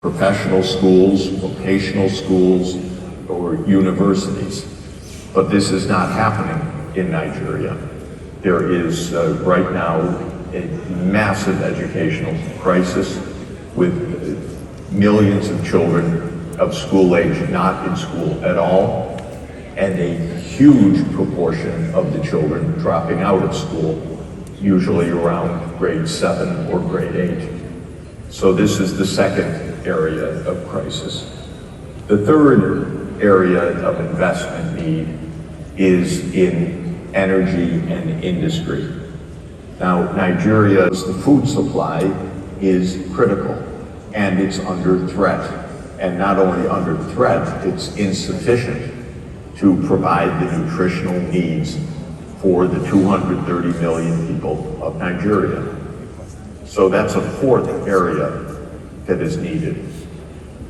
professional schools, vocational schools, or universities. But this is not happening in Nigeria. There is right now a massive educational crisis with millions of children of school age not in school at all, and a huge proportion of the children dropping out of school, usually around grade 7 or grade 8. So this is the second area of crisis. The third area of investment need is in energy and industry. Now, Nigeria's the food supply is critical, and it's under threat. And not only under threat, it's insufficient to provide the nutritional needs for the 230 million people of Nigeria. So that's a fourth area that is needed.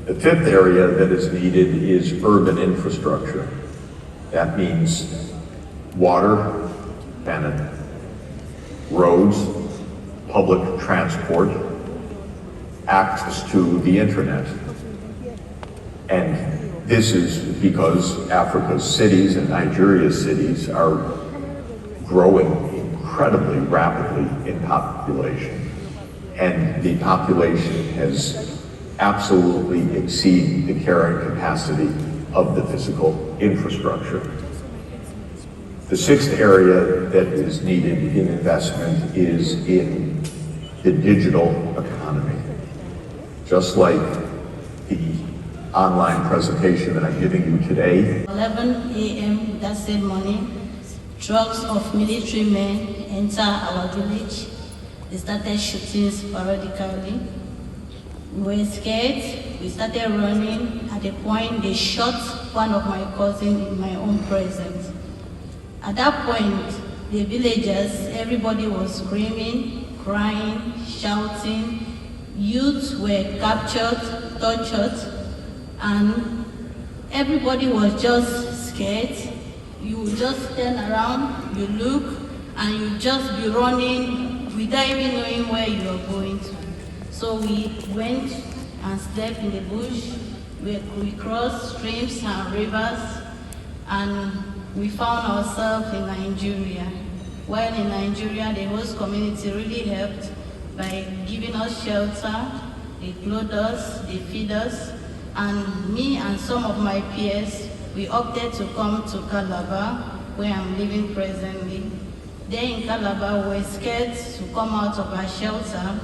The fifth area that is needed is urban infrastructure. That means water, Bennett, roads, public transport, access to the internet. And this is because Africa's cities and Nigeria's cities are growing incredibly rapidly in population. And the population has absolutely exceeded the carrying capacity of the physical infrastructure. The sixth area that is needed in investment is in the digital economy. Just like the online presentation that I'm giving you today. 11 a.m. that same morning, trucks of military men enter our village. They started shooting sporadically. We were scared. We started running. At a point, they shot one of my cousins in my own presence. At that point, the villagers, everybody was screaming, crying, shouting. Youths were captured, tortured, and everybody was just scared. You would just turn around, you look, and you just be running without even knowing where you are going to. So we went and slept in the bush. We crossed streams and rivers, and we found ourselves in Nigeria. While in Nigeria, the host community really helped by giving us shelter. They clothed us, they feed us, and me and some of my peers, we opted to come to Calabar, where I'm living presently. There in Calabar, we were scared to come out of our shelter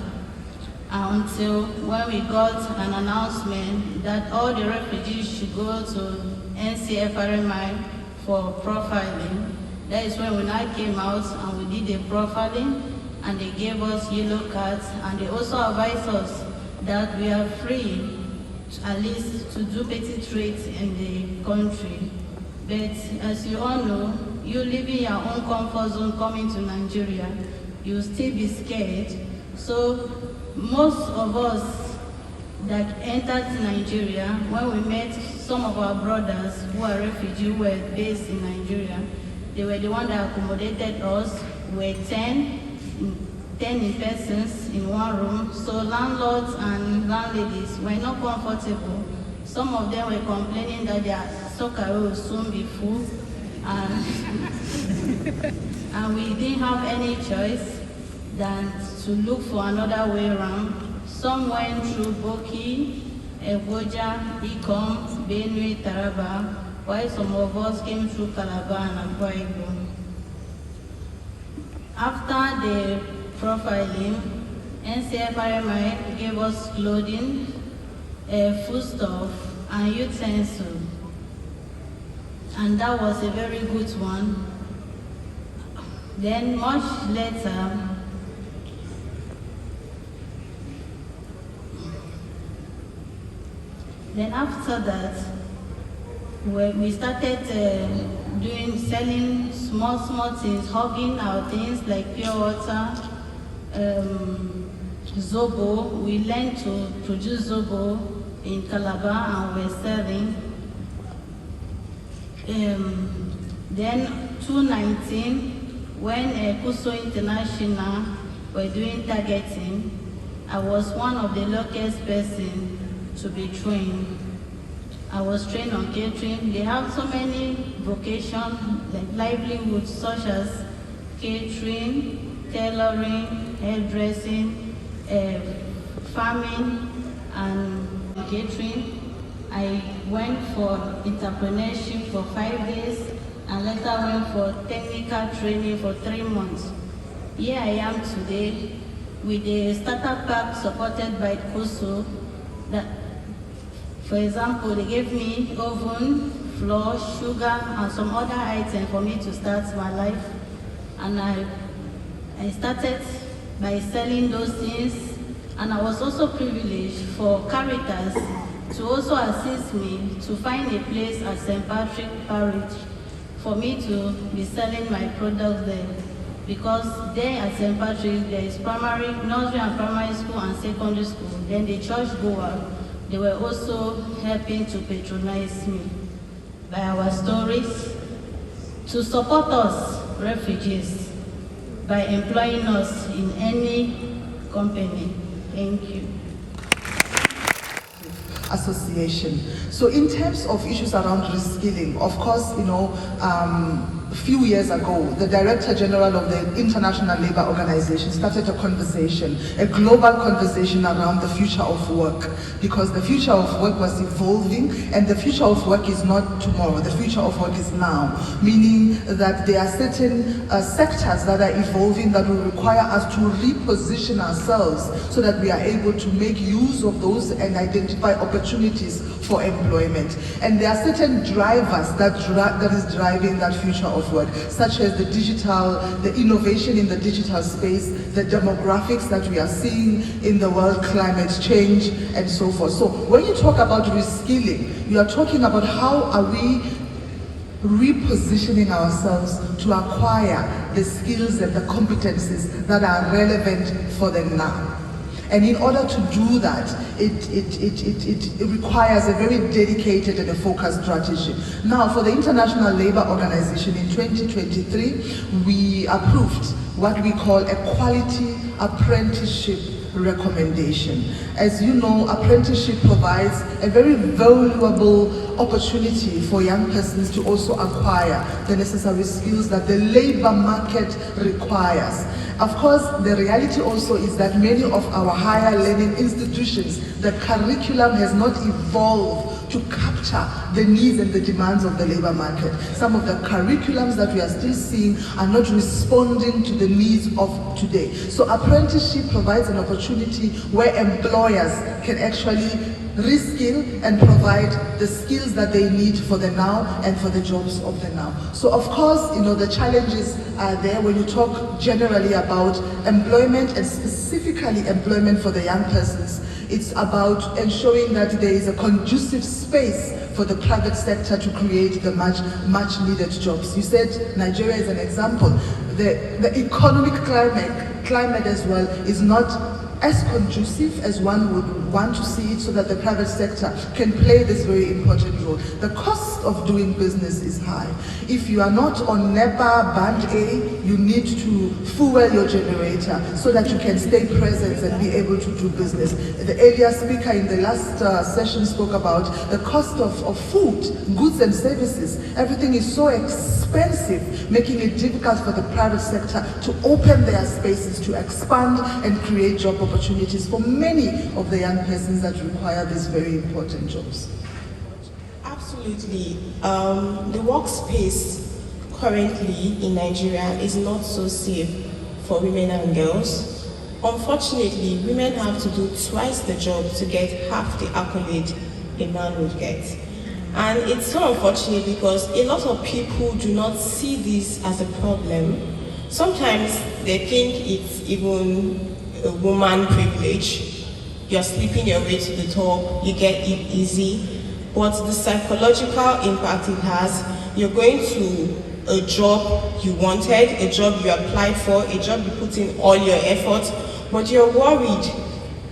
until when we got an announcement that all the refugees should go to NCFRMI for profiling. That is when we now came out and we did the profiling, and they gave us yellow cards, and they also advised us that we are free at least to do petty trades in the country. But as you all know, you leaving your own comfort zone coming to Nigeria, you'll still be scared. So most of us that entered Nigeria, when we met some of our brothers who are refugees who were based in Nigeria, they were the ones that accommodated us. We were 10 in persons in one room, so landlords and landladies were not comfortable. Some of them were complaining that their soccer will soon be full, and we didn't have any choice than to look for another way around. Some went through Boki, Eboja, Ikom, Benue, Taraba, while some of us came through Calabar and Akwa Ibom. After the profiling, NCFRMI gave us clothing, foodstuff, and utensils. And that was a very good one. Then much later, after that, we started selling small things, hugging our things like pure water, Zobo. We learned to produce Zobo in Calabar and we're selling. Then 2019, when Kuso International were doing targeting, I was one of the luckiest person to be trained. I was trained on catering. They have so many vocations, like livelihoods, such as catering, tailoring, hairdressing, farming, and catering. I went for entrepreneurship for 5 days and later went for technical training for 3 months. Here I am today with a startup pack supported by COSO. That, for example, they gave me oven, flour, sugar, and some other items for me to start my life. And I started by selling those things, and I was also privileged for Caritas to also assist me to find a place at St. Patrick Parish for me to be selling my products there. Because there at St. Patrick, there is primary, nursery and primary school and secondary school. Then the church goer, they were also helping to patronize me by our stories, to support us, refugees, by employing us in any company. Thank you. Association. So in terms of issues around reskilling, of course, a few years ago, the Director General of the International Labour Organization started a conversation, a global conversation around the future of work, because the future of work was evolving, and the future of work is not tomorrow, the future of work is now, meaning that there are certain sectors that are evolving that will require us to reposition ourselves so that we are able to make use of those and identify opportunities for employment. And there are certain drivers that is driving that future of work, such as the innovation in the digital space, the demographics that we are seeing in the world, climate change, and so forth. So when you talk about reskilling, you are talking about how are we repositioning ourselves to acquire the skills and the competencies that are relevant for them now. And in order to do that, it requires a very dedicated and a focused strategy. Now, for the International Labour Organization in 2023, we approved what we call a quality apprenticeship recommendation. As you know, apprenticeship provides a very valuable opportunity for young persons to also acquire the necessary skills that the labor market requires. Of course, the reality also is that many of our higher learning institutions, the curriculum has not evolved to capture the needs and the demands of the labor market. Some of the curriculums that we are still seeing are not responding to the needs of today. So apprenticeship provides an opportunity where employers can actually reskill and provide the skills that they need for the now and for the jobs of the now. So of course, the challenges are there when you talk generally about employment and specifically employment for the young persons. It's about ensuring that there is a conducive space for the private sector to create the much needed jobs. You said Nigeria is an example. The economic climate as well is not as conducive as one would want to see it, so that the private sector can play this very important role. The cost of doing business is high. If you are not on NEPA Band A, you need to fuel your generator so that you can stay present and be able to do business. The earlier speaker in the last session spoke about the cost of food, goods and services. Everything is so expensive, making it difficult for the private sector to open their spaces, to expand and create job opportunities for many of the young persons that require these very important jobs. Absolutely. The workspace currently in Nigeria is not so safe for women and girls. Unfortunately, women have to do twice the job to get half the accolade a man would get. And it's so unfortunate because a lot of people do not see this as a problem. Sometimes they think it's even a woman privilege. You're sleeping your way to the top, you get it easy. But the psychological impact it has, you're going to a job you wanted, a job you applied for, a job you put in all your effort, but you're worried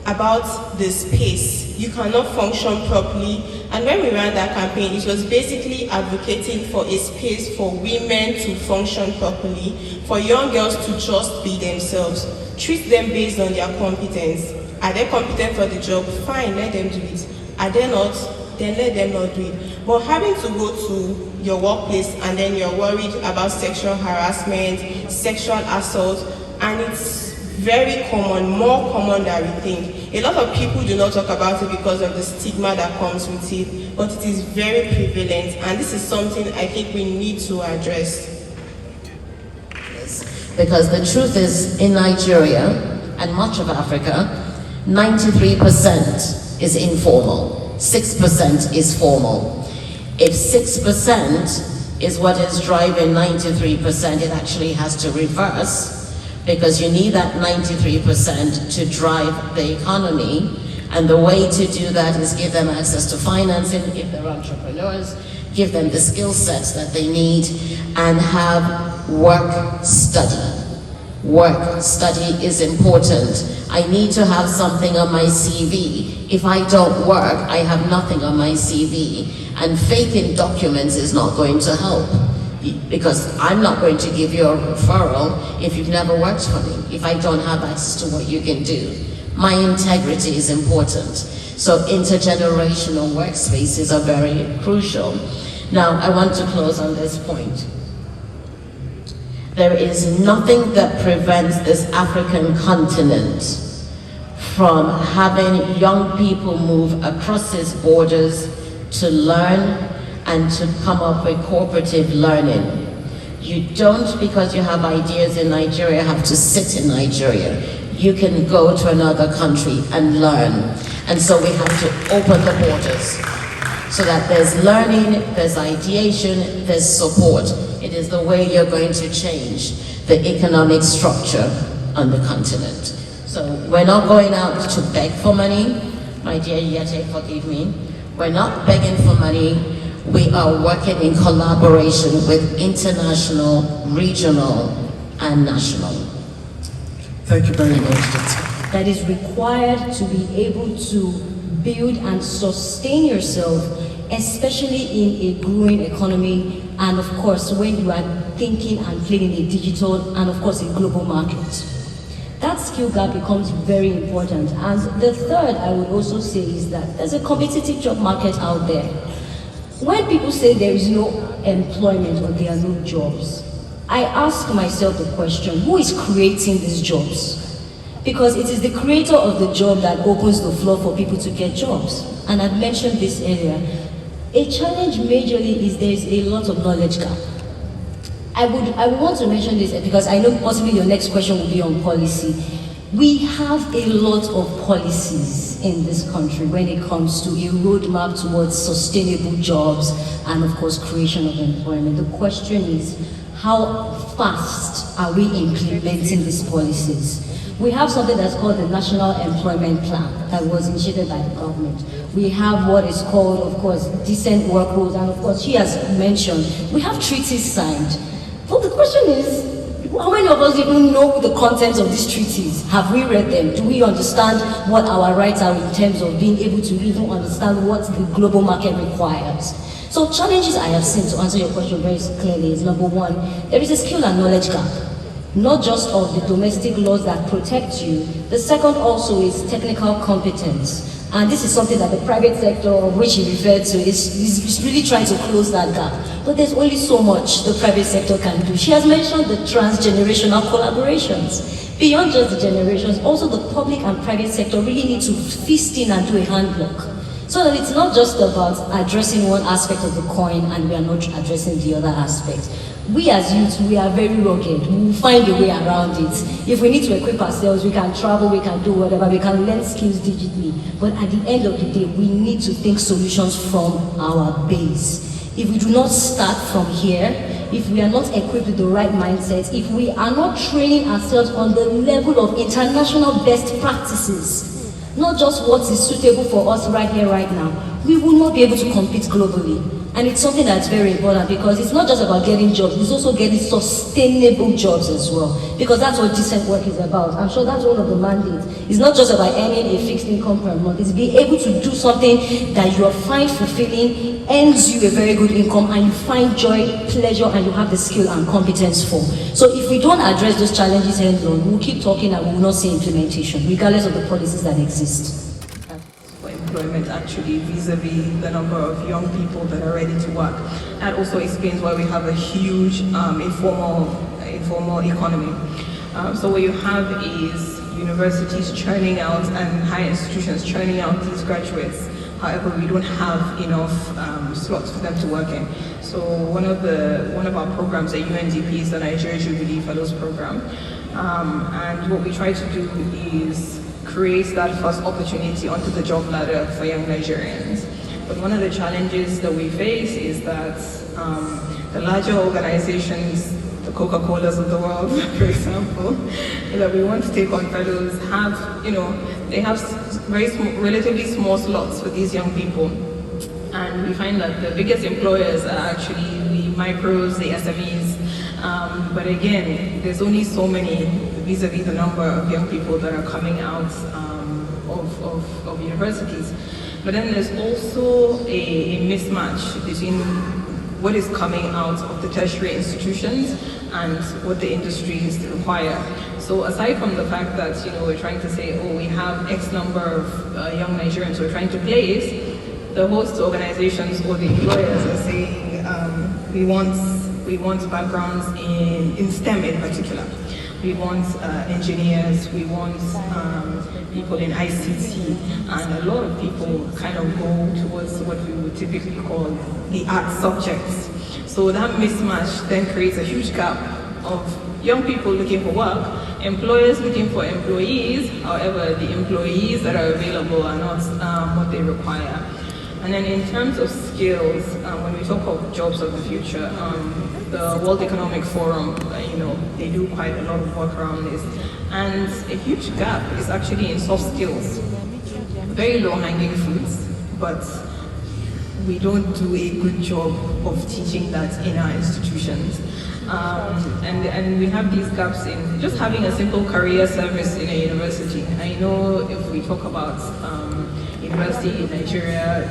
about the space. You cannot function properly. And when we ran that campaign, it was basically advocating for a space for women to function properly, for young girls to just be themselves. Treat them based on their competence. Are they competent for the job? Fine, let them do it. Are they not? Then let them not do it. But having to go to your workplace and then you're worried about sexual harassment, sexual assault, and it's very common, more common than we think. A lot of people do not talk about it because of the stigma that comes with it, but it is very prevalent, and this is something I think we need to address. Because the truth is, in Nigeria and much of Africa, 93% is informal, 6% is formal. If 6% is what is driving 93%, it actually has to reverse, because you need that 93% to drive the economy. And the way to do that is give them access to financing, if they're entrepreneurs, give them the skill sets that they need, and have work study. Work study is important. I need to have something on my CV. If I don't work, I have nothing on my CV. And faking documents is not going to help, because I'm not going to give you a referral if you've never worked for me, if I don't have access to what you can do. My integrity is important. So intergenerational workspaces are very crucial. Now, I want to close on this point. There is nothing that prevents this African continent from having young people move across its borders to learn and to come up with cooperative learning. You don't, because you have ideas in Nigeria, have to sit in Nigeria. You can go to another country and learn. And so we have to open the borders so that there's learning, there's ideation, there's support. It is the way you're going to change the economic structure on the continent. So we're not going out to beg for money. My dear Yete, forgive me. We're not begging for money. We are working in collaboration with international, regional, and national. Thank you very much. That is required to be able to build and sustain yourself, especially in a growing economy, and of course when you are thinking and playing in a digital and of course a global market. That skill gap becomes very important. And the third I would also say is that there's a competitive job market out there. When people say there is no employment or there are no jobs, I ask myself the question, who is creating these jobs? Because it is the creator of the job that opens the floor for people to get jobs. And I've mentioned this earlier. A challenge majorly is there is a lot of knowledge gap. I would want to mention this because I know possibly your next question will be on policy. We have a lot of policies in this country when it comes to a roadmap towards sustainable jobs and of course creation of employment. The question is, how fast are we implementing these policies? We have something that's called the National Employment Plan that was initiated by the government. We have what is called, of course, decent work rules, and of course, she has mentioned, we have treaties signed. But the question is, how many of us even know the contents of these treaties? Have we read them? Do we understand what our rights are in terms of being able to even understand what the global market requires? So challenges I have seen, to answer your question very clearly, is number one, there is a skill and knowledge gap. Not just of the domestic laws that protect you. The second also is technical competence. And this is something that the private sector, of which he referred to, is really trying to close that gap. But there's only so much the private sector can do. She has mentioned the transgenerational collaborations. Beyond just the generations, also the public and private sector really need to feast in and do a handbook. So that it's not just about addressing one aspect of the coin and we are not addressing the other aspect. We as youth, we are very rugged. We will find a way around it. If we need to equip ourselves, we can travel, we can do whatever, we can learn skills digitally. But at the end of the day, we need to think solutions from our base. If we do not start from here, if we are not equipped with the right mindset, if we are not training ourselves on the level of international best practices, not just what is suitable for us right here, right now, we will not be able to compete globally. And it's something that's very important because it's not just about getting jobs, it's also getting sustainable jobs as well. Because that's what decent work is about. I'm sure that's one of the mandates. It's not just about earning a fixed income per month, it's being able to do something that you find fulfilling, earns you a very good income, and you find joy, pleasure, and you have the skill and competence for. So if we don't address those challenges head on, we'll keep talking and we will not see implementation, regardless of the policies that exist. For employment actually vis-a-vis the number of young people that are ready to work. That also explains why we have a huge informal economy. So what you have is universities churning out and higher institutions churning out these graduates. However, we don't have enough slots for them to work in. So one of our programs at UNDP is the Nigeria Jubilee Fellows Program. And what we try to do is create that first opportunity onto the job ladder for young Nigerians. But one of the challenges that we face is that the larger organizations, the Coca-Colas of the world, for example, that we want to take on fellows have, they have relatively small slots for these young people. And we find that the biggest employers are actually the micros, the SMEs. But again, there's only so many vis-a-vis the number of young people that are coming out of universities. But then there's also a mismatch between what is coming out of the tertiary institutions and what the industries require. So aside from the fact that we're trying to say, we have X number of young Nigerians we're trying to place, the host organizations or the employers are saying we want backgrounds in STEM in particular. We want engineers, we want people in ICT, and a lot of people kind of go towards what we would typically call the art subjects. So that mismatch then creates a huge gap of young people looking for work, employers looking for employees, however the employees that are available are not what they require. And then in terms of skills, when we talk of jobs of the future, the World Economic Forum, they do quite a lot of work around this. And a huge gap is actually in soft skills. Very low-hanging fruits, but we don't do a good job of teaching that in our institutions. And we have these gaps in just having a simple career service in a university. I know if we talk about university in Nigeria,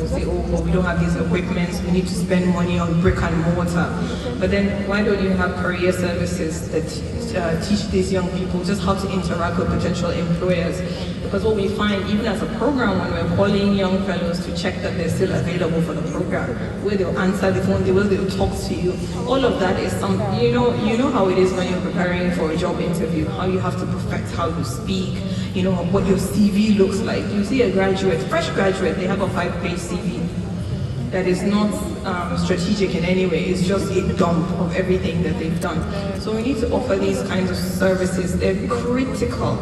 say, but we don't have these equipments, we need to spend money on brick and mortar. But then why don't you have career services that teach these young people just how to interact with potential employers? Because what we find, even as a program, when we're calling young fellows to check that they're still available for the program, where they'll answer the phone, where they'll talk to you, all of that is something, you know how it is when you're preparing for a job interview, how you have to perfect how you speak, what your CV looks like. You see a graduate, fresh graduate, they have a 5-page CV that is not strategic in any way. It's just a dump of everything that they've done. So we need to offer these kinds of services. They're critical,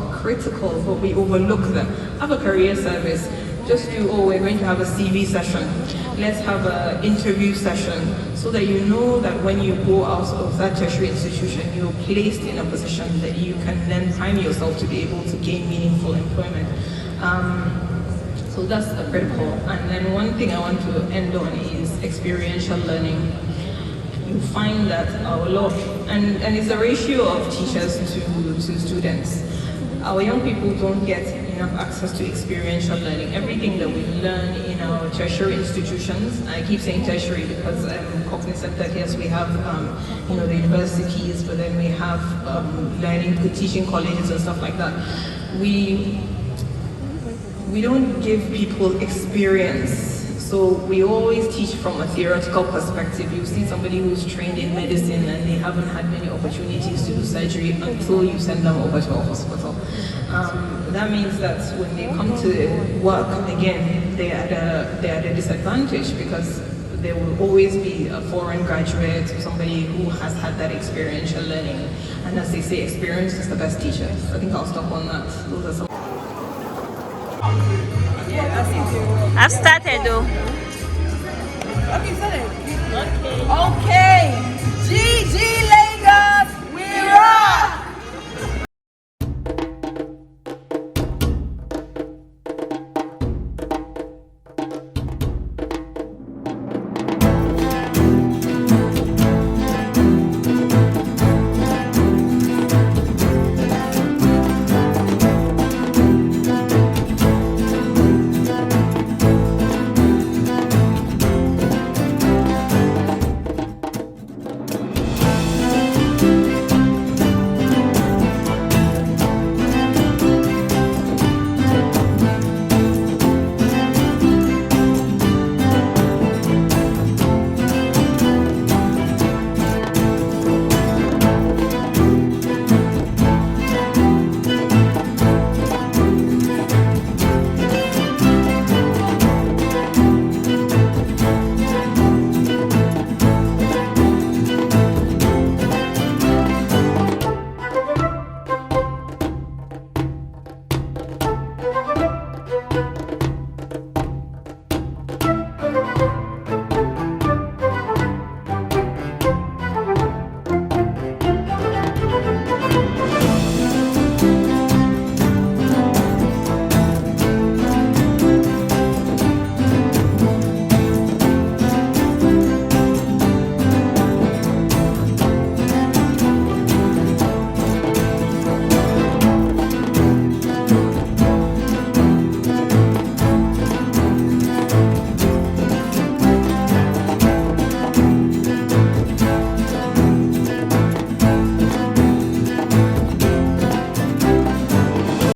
but we overlook them. Have a career service. Just do, we're going to have a CV session. Let's have an interview session so that you know that when you go out of that tertiary institution, you're placed in a position that you can then prime yourself to be able to gain meaningful employment. So that's critical. And then one thing I want to end on is experiential learning. You find that a lot, and it's a ratio of teachers to students. Our young people don't get enough access to experiential learning. Everything that we learn in our tertiary institutions, I keep saying tertiary because I'm cognizant that yes, we have the universities, but then we have learning, teaching colleges and stuff like that. We don't give people experience. So we always teach from a theoretical perspective. You see somebody who's trained in medicine and they haven't had many opportunities to do surgery until you send them over to a hospital. That means that when they come to work, again, they're at a disadvantage because there will always be a foreign graduate or somebody who has had that experiential learning. And as they say, experience is the best teacher. I think I'll stop on that. Those are some. I've started though. Okay, started. Okay. GG Lagos, we rock! Bye.